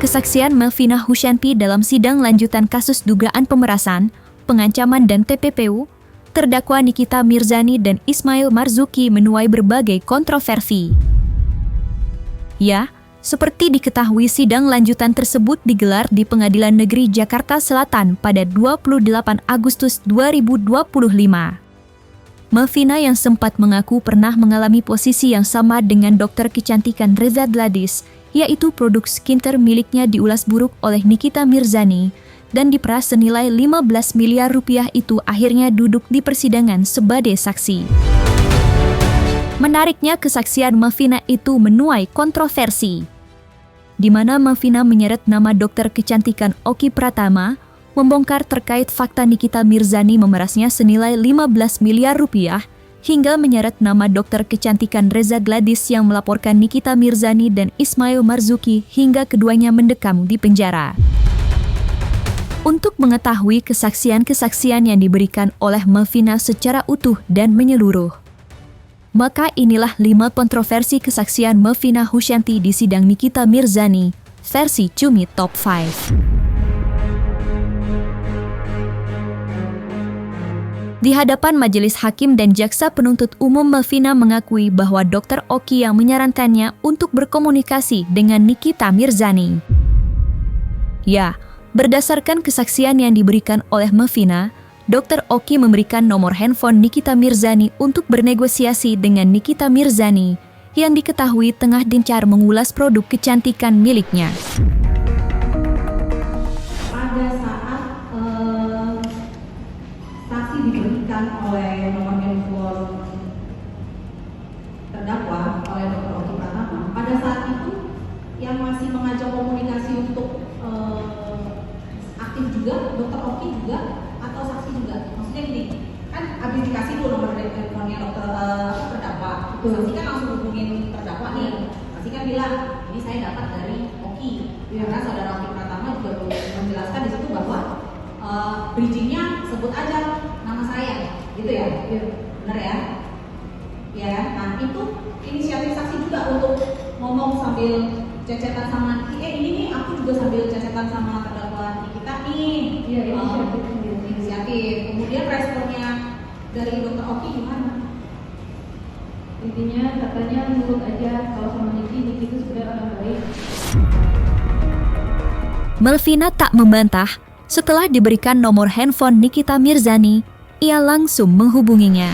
Kesaksian Melvina Husyanti dalam sidang lanjutan kasus dugaan pemerasan, pengancaman dan TPPU, terdakwa Nikita Mirzani dan Ismail Marzuki menuai berbagai kontroversi. Ya, seperti diketahui sidang lanjutan tersebut digelar di Pengadilan Negeri Jakarta Selatan pada 28 Agustus 2025. Melvina yang sempat mengaku pernah mengalami posisi yang sama dengan dokter kecantikan Reza Gladys, yaitu produk skincare miliknya diulas buruk oleh Nikita Mirzani dan diperas senilai 15 miliar rupiah itu akhirnya duduk di persidangan sebagai saksi. Menariknya kesaksian Melvina itu menuai kontroversi, di mana Melvina menyeret nama dokter kecantikan Oki Pratama, membongkar terkait fakta Nikita Mirzani memerasnya senilai 15 miliar rupiah, hingga menyeret nama dokter kecantikan Reza Gladys yang melaporkan Nikita Mirzani dan Ismail Marzuki hingga keduanya mendekam di penjara. Untuk mengetahui kesaksian-kesaksian yang diberikan oleh Melvina secara utuh dan menyeluruh, maka inilah 5 kontroversi kesaksian Melvina Husyanti di sidang Nikita Mirzani, versi Cumi Top 5. Di hadapan majelis hakim dan jaksa penuntut umum, Melvina mengakui bahwa Dr. Oki yang menyarankannya untuk berkomunikasi dengan Nikita Mirzani. Ya, berdasarkan kesaksian yang diberikan oleh Melvina, Dr. Oki memberikan nomor handphone Nikita Mirzani untuk bernegosiasi dengan Nikita Mirzani yang diketahui tengah gencar mengulas produk kecantikan miliknya. Oleh nomor handphone terdakwa oleh Dr. Oki Pratama, pada saat itu yang masih mengajak komunikasi untuk aktif juga Dr. Oki juga atau saksi juga? Maksudnya gini, kan habis dikasih dulu nomor handphonenya dokter terdakwa, saksi kan langsung hubungin terdakwa nih, saksi kan bilang ini saya dapat dari Oki, karena saudara Oki Pratama juga menjelaskan di situ bahwa bridgingnya sebut aja nama saya, gitu ya, benar ya? Ya, nah itu inisiatif saksi juga untuk ngomong sambil cecetan sama, ini nih aku juga sambil cecetan sama terdakwa Nikita nih, inisiatif. Kemudian responnya dari Dr. Oki gimana? Intinya katanya nurut aja, kalau sama Niki itu sebenarnya orang baik. Melvina tak membantah. Setelah diberikan nomor handphone Nikita Mirzani, ia langsung menghubunginya.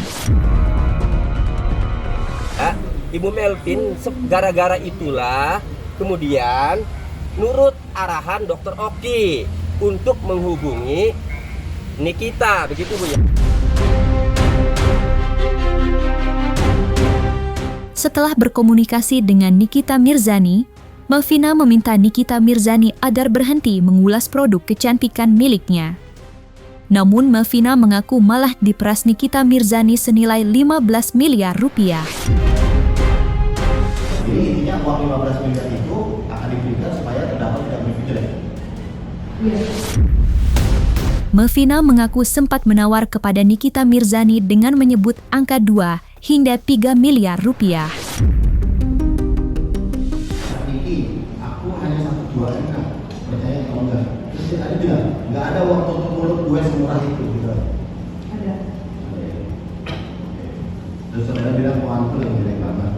Ibu Melvin, gara-gara itulah kemudian nurut arahan Dr. Oki untuk menghubungi Nikita, begitu Bu ya? Setelah berkomunikasi dengan Nikita Mirzani, Melvina meminta Nikita Mirzani agar berhenti mengulas produk kecantikan miliknya. Namun Melvina mengaku malah diperas Nikita Mirzani senilai 15 miliar rupiah. Jadi intinya uang 15 miliar itu akan diberikan supaya terdakwa tidak berpikir. Melvina mengaku sempat menawar kepada Nikita Mirzani dengan menyebut angka 2 hingga 3 miliar rupiah. Percaya kalau enggak, terus dia tadi bilang nggak ada waktu untuk mulut gue semurah itu, gitu. Ada. Terus saudara bilang uang itu lebih jelek banget.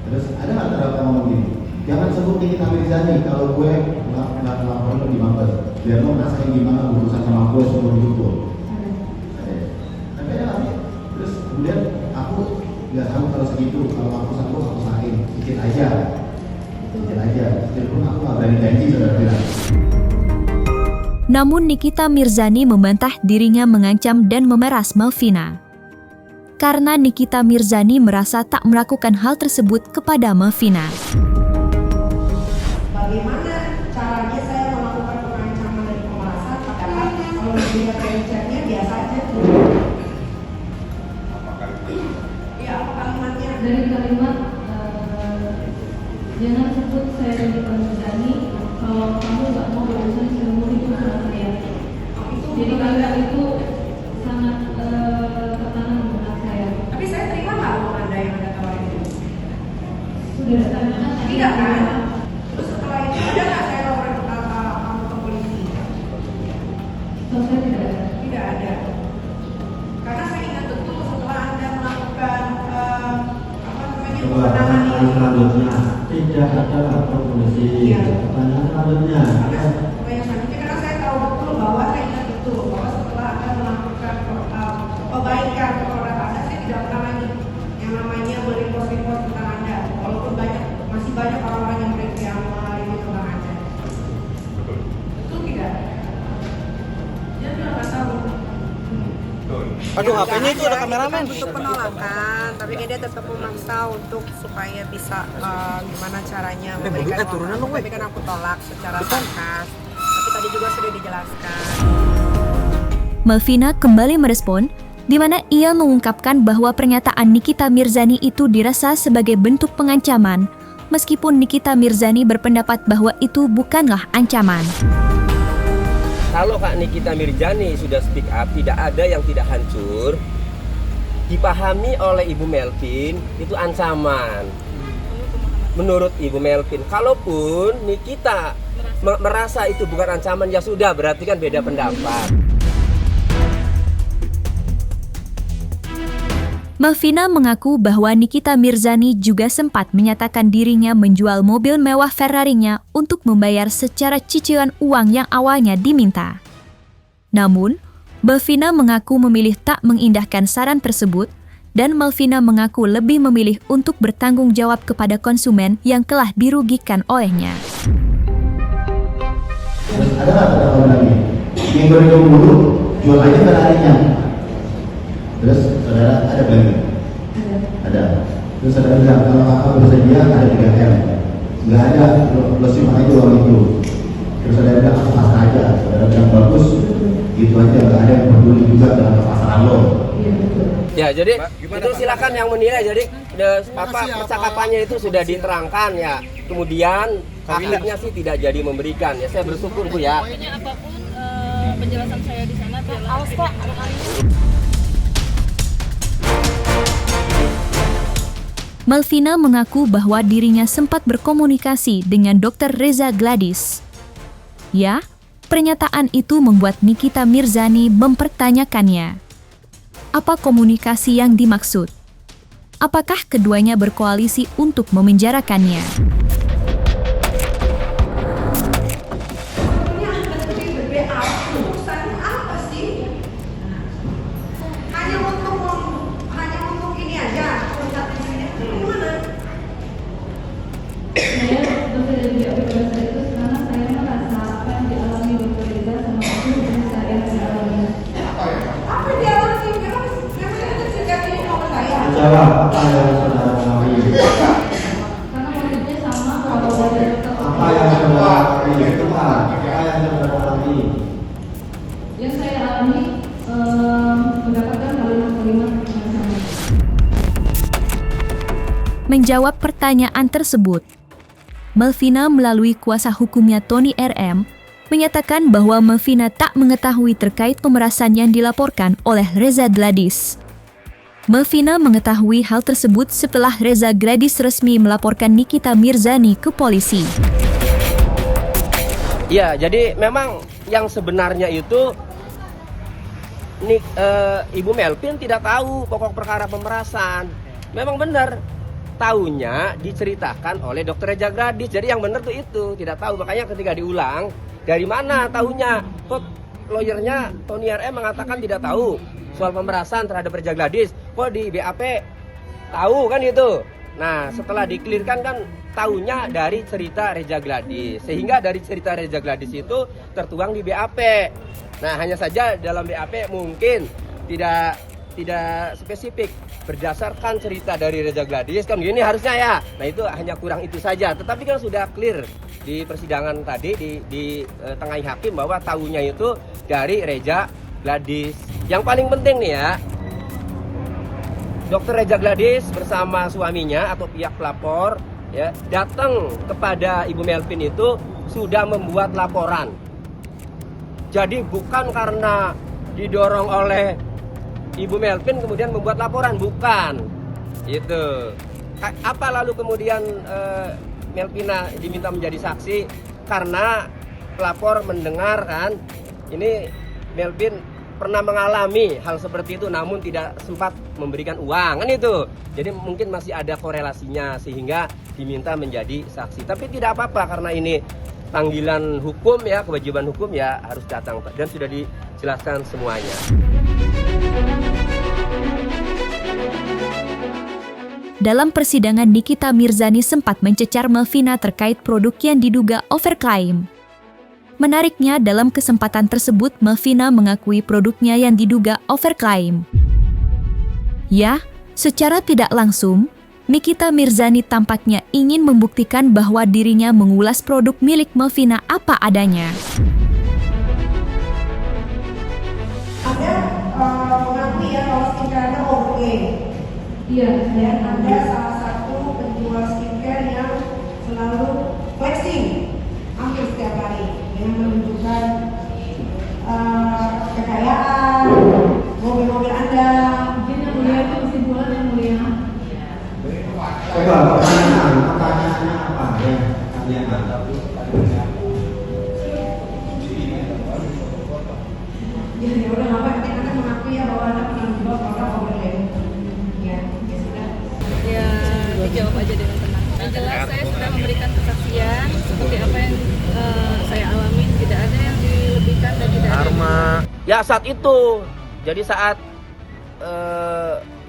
Terus ada nggak terdakwa ngomong gini, jangan sebut Nikita Mirzani kalau gue nggak ngelaporin lebih mampus, biar lo ngerasain gimana urusan sama gue seumur hidup lo. Tapi ada nggak sih? Terus kemudian aku nggak tahu kalau segitu, kalau aku sanggup aku sahin, sedikit aja. Walaupun aku nggak berani janji, saudara bilang. Namun Nikita Mirzani membantah dirinya mengancam dan memeras Melvina. Karena Nikita Mirzani merasa tak melakukan hal tersebut kepada Melvina. Bagaimana caranya saya melakukan pengancaman dan pemerasan? Padahal kalau dilihat dari chatnya biasa aja. Iya, apa kalimatnya? Dari kalimat jangan sebut saya Nikita Mirzani kalau kamu nggak mau berurusan seumur hidup sama saya. Jadi kalimat itu sangat tekanan menurut saya. Tapi saya terima nggak uang Anda yang Anda tawarin itu? Sudah tekanan. Tidak kan? Terus setelah itu ada nggak saya nomor Tidak ada. Karena saya ingat betul setelah Anda melakukan Pertanyaan selanjutnya, tidak ada lapor polisi. Pertanyaan selanjutnya. Karena saya tahu betul bahwa saya ingat betul bahwa setelah Anda melakukan perbaikan produk Anda, saya tidak pernah lagi yang namanya mereport tentang Anda. Walaupun masih banyak orang-orang yang mereview tentang Anda. Betul tidak? Dia bilang nggak tahu. Aduh, HP-nya itu ada kameramen. Untuk penolakan, tapi dia tetap memaksa untuk supaya bisa gimana caranya memberikan turunan dong, tapi kan aku tolak secara sarkas. Tapi tadi juga sudah dijelaskan. Melvina kembali merespon, di mana ia mengungkapkan bahwa pernyataan Nikita Mirzani itu dirasa sebagai bentuk pengancaman, meskipun Nikita Mirzani berpendapat bahwa itu bukanlah ancaman. Kalau Kak Nikita Mirzani sudah speak up, tidak ada yang tidak hancur, dipahami oleh Ibu Melvin itu ancaman. Menurut Ibu Melvin, kalaupun Nikita merasa itu bukan ancaman, ya sudah, berarti kan beda pendapat. Melvina mengaku bahwa Nikita Mirzani juga sempat menyatakan dirinya menjual mobil mewah Ferrari-nya untuk membayar secara cicilan uang yang awalnya diminta. Namun, Melvina mengaku memilih tak mengindahkan saran tersebut, dan Melvina mengaku lebih memilih untuk bertanggung jawab kepada konsumen yang telah dirugikan olehnya. Terus ada nggak orang lagi? Yang 2020 jual aja Ferrari-nya. Terus saudara ada bagi? Ada. Terus saudara bilang kalau kakak bersedia ada 3M. Nggak ada, lo simpan aja uang itu. Terus saudara bilang aku pasrah aja. Saudara bilang bagus, gitu aja. Nggak ada yang peduli juga dengan kepasaran lo. Ya, jadi itu silakan yang menilai. Jadi percakapannya itu sudah diterangkan ya. Kemudian akhirnya sih tidak jadi memberikan. Ya saya bersyukur Bu ya. Pokoknya apapun penjelasan saya di sana biarlah. Melvina mengaku bahwa dirinya sempat berkomunikasi dengan Dr. Reza Gladys. Ya, pernyataan itu membuat Nikita Mirzani mempertanyakannya. Apa komunikasi yang dimaksud? Apakah keduanya berkoalisi untuk memenjarakannya? Sebetulnya Anda sendiri BA urusannya apa sih? Hanya untuk ini aja, urusan ini gimana? Saya bekerja di BPJS itu karena saya merasa apa yang dialami berbeda sama itu yang saya alami. Apa dia alami? Memang ada sikap ini sama saya. Jawab apa yang saudara alami? Karena motifnya sama kalau ada Apa yang saudara alami? Apa yang saudara alami? yang saya alami mendapatkan kalimat-kalimat yang sama. Menjawab pertanyaan tersebut, Melvina melalui kuasa hukumnya Tony RM menyatakan bahwa Melvina tak mengetahui terkait pemerasan yang dilaporkan oleh Reza Gladys. Melvina mengetahui hal tersebut setelah Reza Gladys resmi melaporkan Nikita Mirzani ke polisi. Ya, jadi memang yang sebenarnya itu Ibu Melvin tidak tahu pokok perkara pemerasan. Memang benar, tahunya diceritakan oleh Dr. Reza Gladys. Jadi yang benar tuh itu, tidak tahu. Makanya ketika diulang, dari mana tahunya? Kok lawyernya Tony RM mengatakan tidak tahu soal pemerasan terhadap Reza Gladys. Kok di BAP tahu kan itu? Nah, setelah dikelirkan kan tahunya dari cerita Reza Gladys. Sehingga dari cerita Reza Gladys itu tertuang di BAP. Nah, hanya saja dalam BAP mungkin tidak spesifik berdasarkan cerita dari Reza Gladys kan gini harusnya ya. Nah, itu hanya kurang itu saja. Tetapi kan sudah clear di persidangan tadi di tengah hakim bahwa tahunya itu dari Reza Gladys. Yang paling penting nih ya, Dr. Reza Gladys bersama suaminya atau pihak pelapor ya datang kepada Ibu Melvin itu sudah membuat laporan. Jadi bukan karena didorong oleh Ibu Melvin kemudian membuat laporan, bukan. Itu. Apa lalu kemudian Melvina diminta menjadi saksi karena pelapor mendengar kan ini Melvin pernah mengalami hal seperti itu namun tidak sempat memberikan uang kan itu. Jadi mungkin masih ada korelasinya sehingga diminta menjadi saksi. Tapi tidak apa-apa karena ini panggilan hukum ya, kewajiban hukum ya harus datang dan sudah dijelaskan semuanya. Dalam persidangan, Nikita Mirzani sempat mencecar Melvina terkait produk yang diduga overclaim. Menariknya, dalam kesempatan tersebut Melvina mengakui produknya yang diduga overclaim. Ya, secara tidak langsung, Nikita Mirzani tampaknya ingin membuktikan bahwa dirinya mengulas produk milik Melvina apa adanya. Anda mengakui ya kalau skincare Anda oke. Iya. Dan Anda salah satu penjual skincare yang selalu flexing hampir setiap hari dengan menunjukkan kekayaan, mobil-mobil Anda. Mungkin yang mulia itu kesimpulan yang mulia. Coba pertanyaannya apa ya? Kalian tahu. Ya udah nggak apa-apa, Anda mengakui ya bahwa Anda pernah menjual produk overlay. Ya sudah. Ya dijawab aja dengan tenang. Yang jelas saya sudah memberikan kesaksian seperti apa yang saya alami, tidak ada yang dilebihkan dan tidak ada yang Ya saat itu, jadi saat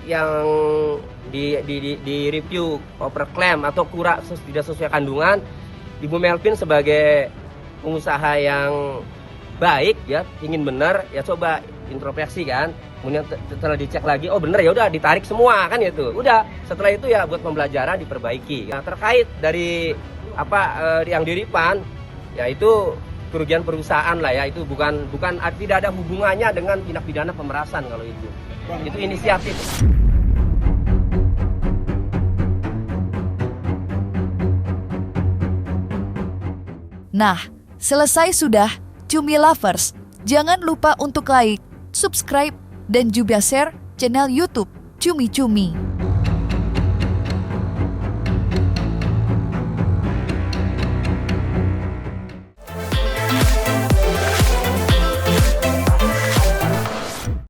yang di review overclaim atau kurang tidak sesuai kandungan, Ibu Melvin sebagai pengusaha yang baik ya, ingin benar ya, coba introspeksi kan, kemudian setelah dicek lagi oh benar ya udah ditarik semua kan itu, udah setelah itu ya buat pembelajaran diperbaiki. Nah, terkait dari apa yang diripan ya itu kerugian perusahaan lah ya, itu bukan tidak ada hubungannya dengan tindak pidana pemerasan kalau itu inisiatif. Nah, selesai sudah Cumi Lovers. Jangan lupa untuk like, subscribe, dan juga share channel YouTube Cumi Cumi.